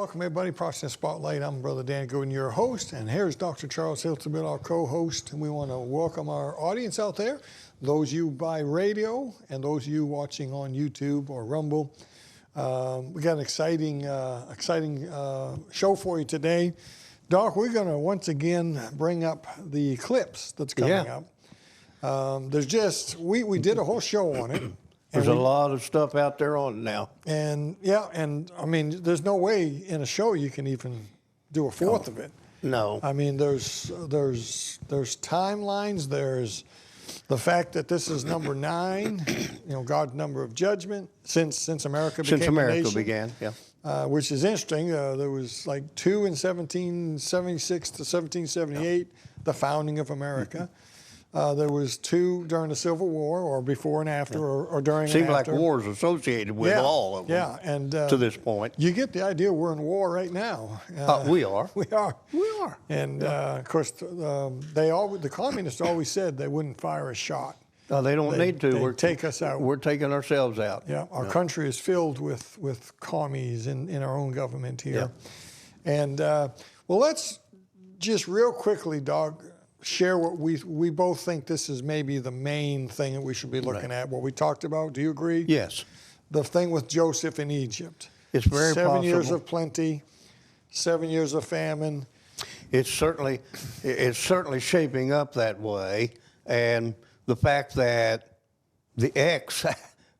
welcome everybody. Protestant Spotlight. I'm Brother Dan Gooden, your host, and here's Dr. Charles Hiltonbill, our co-host. And we want to welcome our audience out there, those of you by radio and those of you watching on YouTube or Rumble. We got an exciting show for you today. Doc, we're going to once again bring up the eclipse that's coming up. We did a whole show on it. There's a lot of stuff out there on it now. And I mean, there's no way in a show you can even do a fourth of it. No. I mean, there's timelines. There's the fact that this is number 9, God's number of judgment since America became a nation. began, which is interesting. There was like 2 in 1776 to 1778, the founding of America. There was 2 during the Civil War, or before and after, or during Seems and after. like wars associated with all of them. Yeah, and to this point, you get the idea. We're in war right now. we are. We are. We are. And of course, the communists always said they wouldn't fire a shot. They don't need to. We're take us out. We're taking ourselves out. Yeah, our country is filled with commies in our own government here. Yeah. And well, let's just real quickly, Doug, share what we both think this is maybe the main thing that we should be looking at, what we talked about. Do you agree? Yes. The thing with Joseph in Egypt. It's very possible. 7 years of plenty, 7 years of famine. It's certainly shaping up that way. And the fact that the X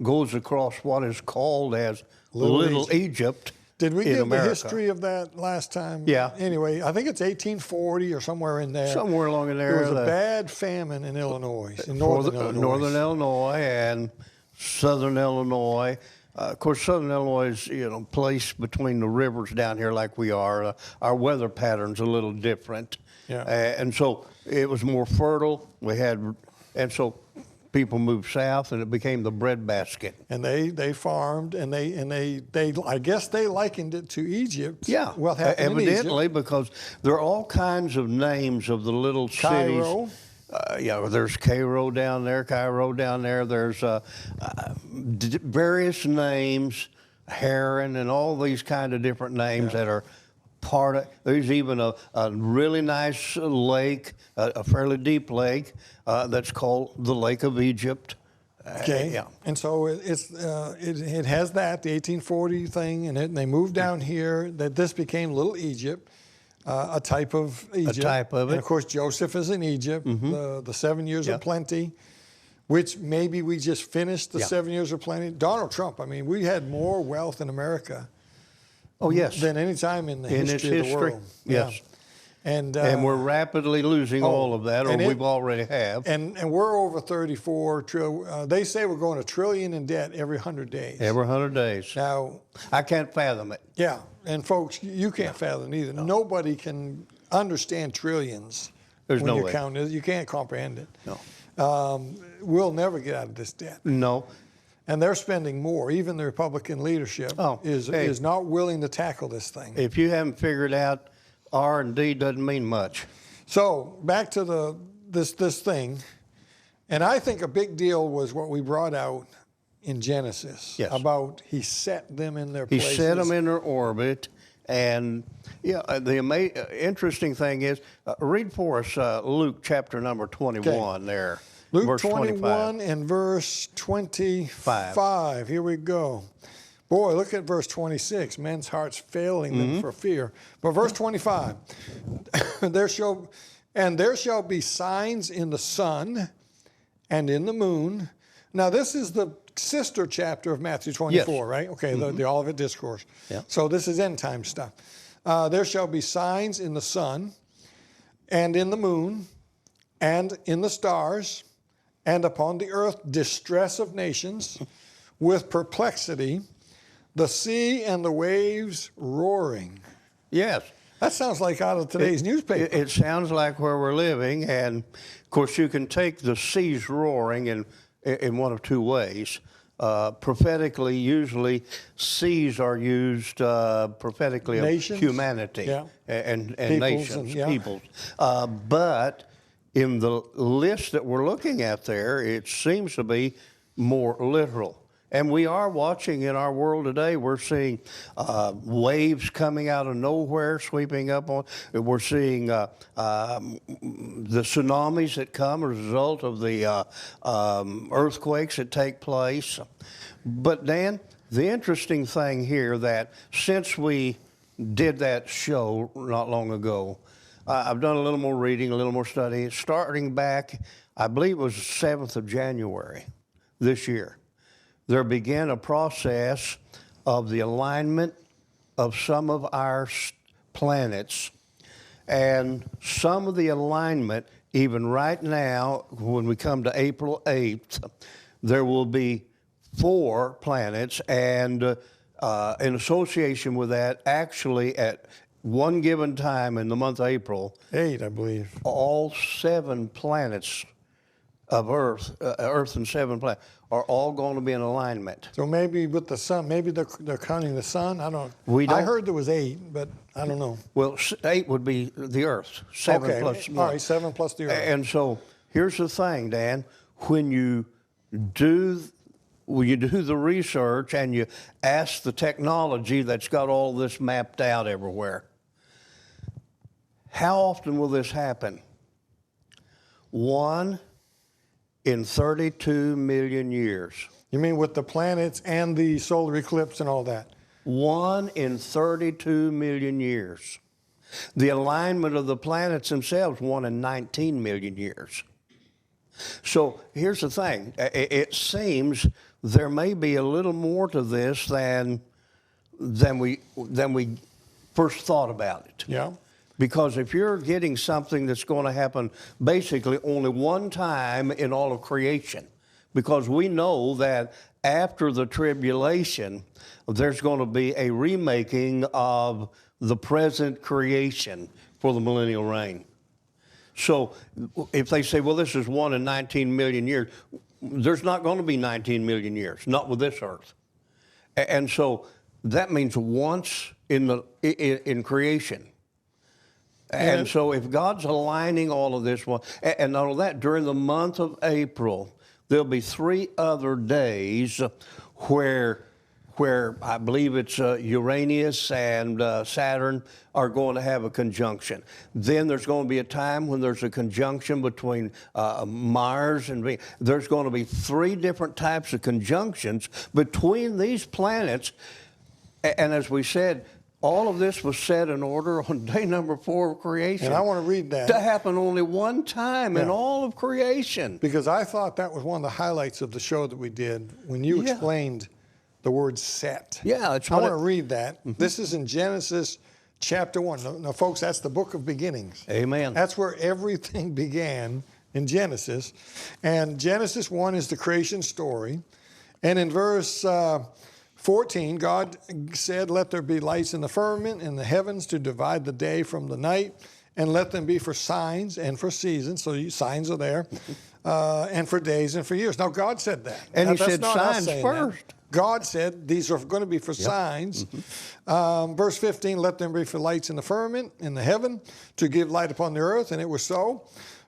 goes across what is called as Little Egypt. Did we give America. the history of that last time? Yeah. Anyway, I think it's 1840 or somewhere in there. Somewhere along in there. There was a bad famine in Illinois, in northern Illinois. Northern Illinois and southern Illinois. Of course, southern Illinois is, placed between the rivers down here like we are. Our weather pattern's a little different. Yeah. And so it was more fertile. And so people moved south, and it became the breadbasket. And they farmed, and they I guess they likened it to Egypt. Yeah, well, evidently, because there are all kinds of names of the little Cairo. cities. There's Cairo down there. There's various names, Heron, and all these kind of different names that are part of. There's even a really nice lake, a fairly deep lake, that's called the Lake of Egypt. Okay. And so it has that, the 1840 thing, and they moved down here. That this became Little Egypt, a type of Egypt. A type of it. And of course, Joseph is in Egypt. The 7 years of plenty, which maybe we just finished the 7 years of plenty. Donald Trump. I mean, we had more wealth in America. Oh yes. Than any time in the history of the world. Yes. Yeah. And we're rapidly losing all of that, or we've already have. And we're over 34 trillion. They say we're going $1 trillion in debt every 100 days. Every 100 days. Now, I can't fathom it. Yeah, and folks, you can't fathom it either. No. Nobody can understand trillions. There's no way. You can't comprehend it. No. We'll never get out of this debt. No. And they're spending more. Even the Republican leadership is not willing to tackle this thing. If you haven't figured out, R&D doesn't mean much. So back to this thing, and I think a big deal was what we brought out in Genesis about he set them in their places. He set them in their orbit, and the interesting thing is, read for us Luke chapter number 21 there. Luke verse 21 and verse 25. Here we go. Boy, look at verse 26. Men's hearts failing them for fear. But verse 25, there shall be signs in the sun and in the moon. Now, this is the sister chapter of Matthew 24, right? Okay, the Olivet Discourse. Yeah. So this is end time stuff. There shall be signs in the sun and in the moon and in the stars, and upon the earth distress of nations with perplexity, the sea and the waves roaring. Yes. That sounds like out of today's newspaper. It sounds like where we're living, and of course you can take the seas roaring in one of two ways. Prophetically, usually seas are used prophetically nations? Of humanity and nations, peoples. But in the list that we're looking at there, it seems to be more literal. And we are watching in our world today, we're seeing waves coming out of nowhere, sweeping up on. We're seeing the tsunamis that come as a result of the earthquakes that take place. But Dan, the interesting thing here that since we did that show not long ago, I've done a little more reading, a little more study, starting back, I believe it was the 7th of January this year. There began a process of the alignment of some of our planets, and some of the alignment, even right now, when we come to April 8th, there will be 4 planets, and in association with that, actually at one given time in the month of April, 8, I believe. all 7 planets of Earth, Earth and 7 planets, are all going to be in alignment. So maybe with the sun, maybe they're counting the sun. I don't. We don't. I heard there was 8, but I don't know. Well, 8 would be the Earth. 7 okay. plus 1. All right, 7 plus the Earth. And so here's the thing, Dan. When you do the research and you ask the technology that's got all this mapped out everywhere, how often will this happen? 1 in 32 million years. You mean with the planets and the solar eclipse and all that? 1 in 32 million years. The alignment of the planets themselves, 1 in 19 million years. So here's the thing. It seems there may be a little more to this than we first thought about it. Yeah. Because if you're getting something that's going to happen basically only one time in all of creation, because we know that after the tribulation, there's going to be a remaking of the present creation for the millennial reign. So if they say, well, this is 1 in 19 million years, there's not going to be 19 million years, not with this earth. And so that means once in creation. And so if God's aligning all of this, and not only that, during the month of April, there'll be 3 other days where I believe it's Uranus and Saturn are going to have a conjunction. Then there's going to be a time when there's a conjunction between Mars and Venus. There's going to be 3 different types of conjunctions between these planets. And as we said, all of this was set in order on day number 4 of creation. And I want to read that. To happen only one time in all of creation. Because I thought that was one of the highlights of the show that we did when you explained the word set. Yeah, it's I want to read that. Mm-hmm. This is in Genesis chapter 1. Now, folks, that's the book of beginnings. Amen. That's where everything began in Genesis. And Genesis 1 is the creation story. And in verse 14, God said, let there be lights in the firmament in the heavens to divide the day from the night, and let them be for signs and for seasons. So signs are there, and for days and for years. Now, God said that. And now, he said signs first. That. God said these are going to be for signs. Mm-hmm. Verse 15, let them be for lights in the firmament in the heaven to give light upon the earth, and it was so.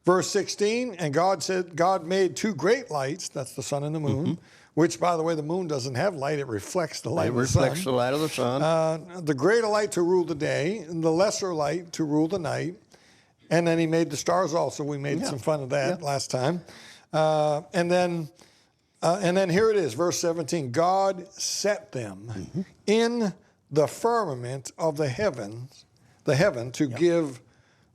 Verse 16, and God said, God made 2 great lights, that's the sun and the moon, which, by the way, the moon doesn't have light. It reflects the light of the sun. It reflects the light of the sun. The greater light to rule the day, and the lesser light to rule the night. And then he made the stars also. We made some fun of that last time. And then here it is, verse 17. God set them in the firmament of the heaven to give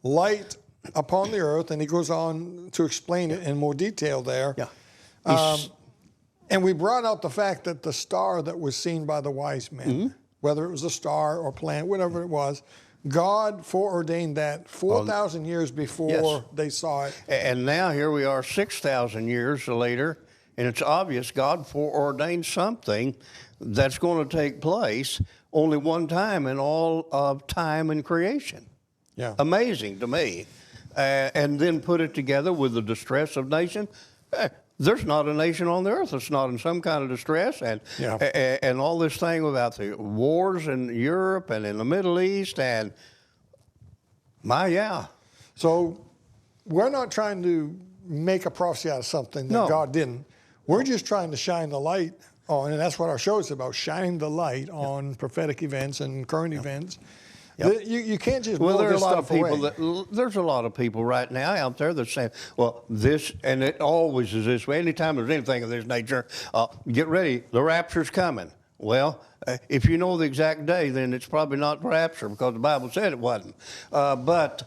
light upon the earth. And he goes on to explain it in more detail there. Yeah. And we brought out the fact that the star that was seen by the wise men, whether it was a star or planet, whatever it was, God foreordained that 4,000 years before they saw it. And now here we are 6,000 years later, and it's obvious God foreordained something that's going to take place only one time in all of time and creation. Yeah. Amazing to me. And then put it together with the distress of nation. There's not a nation on the earth that's not in some kind of distress, and all this thing about the wars in Europe and in the Middle East, and So we're not trying to make a prophecy out of something that God didn't. We're just trying to shine the light Oh, and that's what our show is about, shining the light on prophetic events and current events. Yep. You can't just Well, blow there are a this lot of stuff people away. there's a lot of people right now out there that saying, well, this, and it always is this way. Anytime there's anything of this nature, get ready, the rapture's coming. Well, if you know the exact day, then it's probably not the rapture because the Bible said it wasn't. But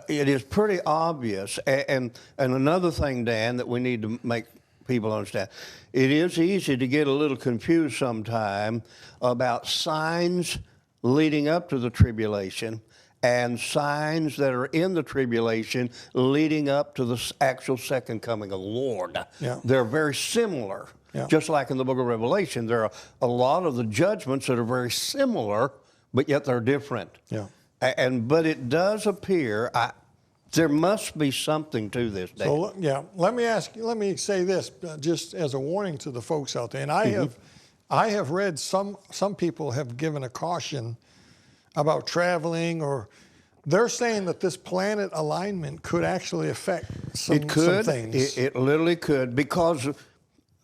it is pretty obvious. And another thing, Dan, that we need to make people understand, it is easy to get a little confused sometime about signs leading up to the tribulation and signs that are in the tribulation leading up to the actual second coming of the Lord. Yeah. They're very similar. Yeah. Just like in the book of Revelation, there are a lot of the judgments that are very similar, but yet they're different. Yeah. But it does appear there must be something to this. Dan. So yeah, let me say this just as a warning to the folks out there. And I have read some people have given a caution about traveling, or they're saying that this planet alignment could actually affect some things. It literally could, because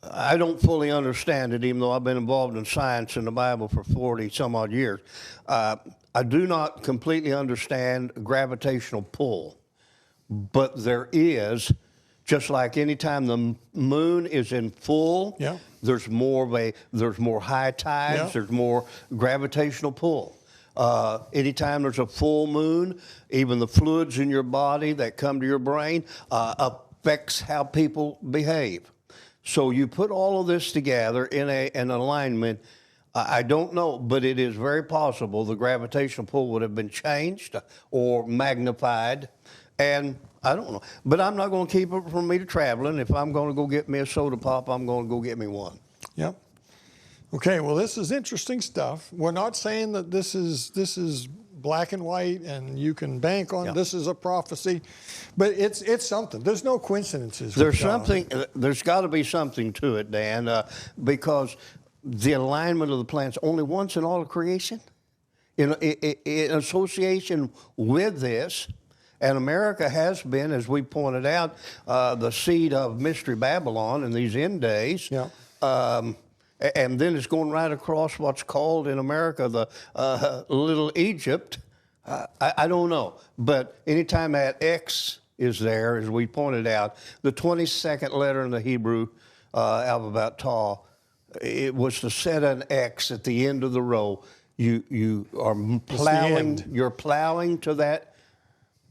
I don't fully understand it, even though I've been involved in science and the Bible for 40 some odd years. I do not completely understand gravitational pull, but there is, just like any time the moon is in full, Yeah. there's more high tides, Yeah. there's more gravitational pull. Anytime there's a full moon, even the fluids in your body that come to your brain affects how people behave. So you put all of this together in an alignment. I don't know, but it is very possible the gravitational pull would have been changed or magnified. And I don't know. But I'm not going to keep it from me to traveling. If I'm going to go get me a soda pop, I'm going to go get me one. Yep. Okay, well, this is interesting stuff. We're not saying that this is black and white and you can bank on this is a prophecy, but it's something. There's no coincidences. There's something. There's got to be something to it, Dan, because the alignment of the planets only once in all of creation. In association with this, and America has been, as we pointed out, the seat of Mystery Babylon in these end days. Yeah. And then it's going right across what's called in America the Little Egypt. I don't know. But anytime that X is there, as we pointed out, the 22nd letter in the Hebrew alphabet, Tau, it was to set an X at the end of the row. You are plowing. You're plowing to that,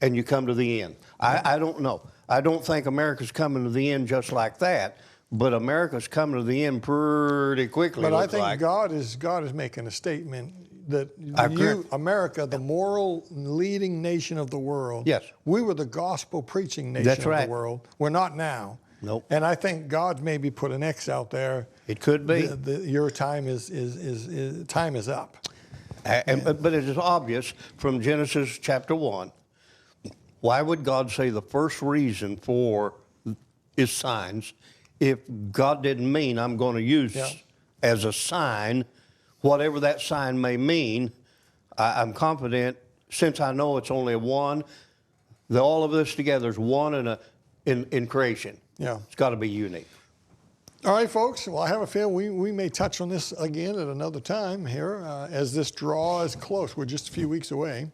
and you come to the end. I don't know. I don't think America's coming to the end just like that. But America's coming to the end pretty quickly. But I think God is making a statement that America, the moral leading nation of the world. Yes. We were the gospel preaching nation of the world. We're not now. Nope. And I think God maybe put an X out there. It could be. Your time is up. But it is obvious from Genesis chapter 1. Why would God say the first reason for his signs? If God didn't mean I'm going to use as a sign, whatever that sign may mean, I'm confident, since I know it's only a one, that all of this together is one in creation. Yeah. It's got to be unique. All right, folks. Well, I have a feeling we may touch on this again at another time here as this draw is close. We're just a few weeks away.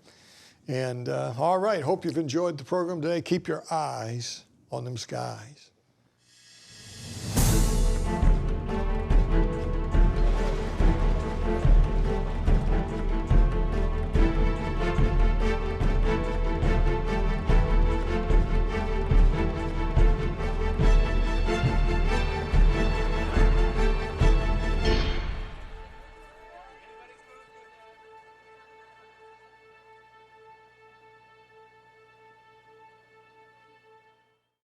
And all right, hope you've enjoyed the program today. Keep your eyes on them skies.